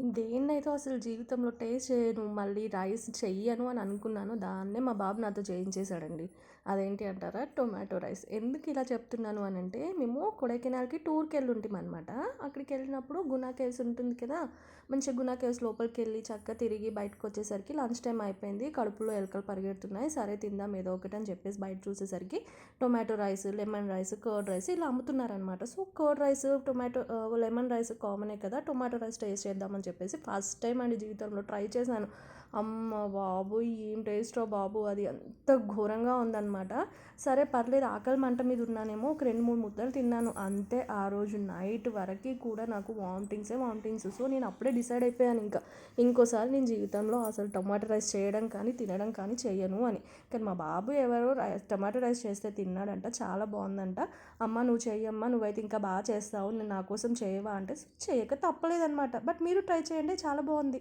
దేన్నైతే అసలు జీవితంలో టేస్ట్ చేయను, మళ్ళీ రైస్ చెయ్యను అని అనుకున్నానో దాన్నే మా బాబు నాతో చేయించేసాడండి. అదేంటి అంటారా? Tomato rice. ఎందుకు ఇలా చెప్తున్నాను అనంటే, మేము కొడైకెనాల్‌కి టూర్‌కెళ్ళి ఉంటిమనమాట. అక్కడికెళ్ళినప్పుడు గునా కేవ్స్ ఉంటుంది కదా! మంచిగా గునా కేవ్స్ లోపలికెళ్ళి చక్కగా తిరిగి బయటకొచ్చేసరికి లంచ్ టైమ్ అయిపోయింది. కడుపులో ఎలకలు పరిగెడుతున్నాయి. సరే తిందాం ఏదో ఒకటి అని చెప్పేసి బయట చూసేసరికి tomato rice, lemon rice, curd rice ఇలా అమ్ముతున్నారనమాట. So, curd rice, lemon rice కామనే కదా! టొమాటో రైస్ టేస్ట్ చేద్దామని చెప్పేసి ఫస్ట్ టైం అండి జీవితంలో ట్రై చేశాను. అమ్మ బాబోయ్! ఏం టేస్టో బాబు అది అంత ఘోరంగా ఉందనమాట. సరే పర్లేదు ఆకలి మంట మీద ఉన్నానేమో ఒక 2, 3 ముద్దలు తిన్నాను. అంతే ఆ రోజు నైట్ వరకి కూడా నాకు వామిటింగ్సే వామిటింగ్స్. సో, నేను అప్పుడే డిసైడ్ అయిపోయాను ఇంకా. ఇంకోసారి నేను జీవితంలో అసలు టొమాటో రైస్ చేయడం కానీ, తినడం కానీ చెయ్యను అని. కానీ మా బాబు ఎవరో టొమాటో రైస్ చేస్తే తిన్నాడంట. చాలా బావుందంట. అమ్మ నువ్వు చెయ్యమ్మా, నువ్వైతే ఇంకా బాగా చేస్తావు. నేను నా కోసం చేయవా అంటే చేయక తప్పలేదనమాట. బట్ మీరు ట్రై చేయండి చాలా బావుంది.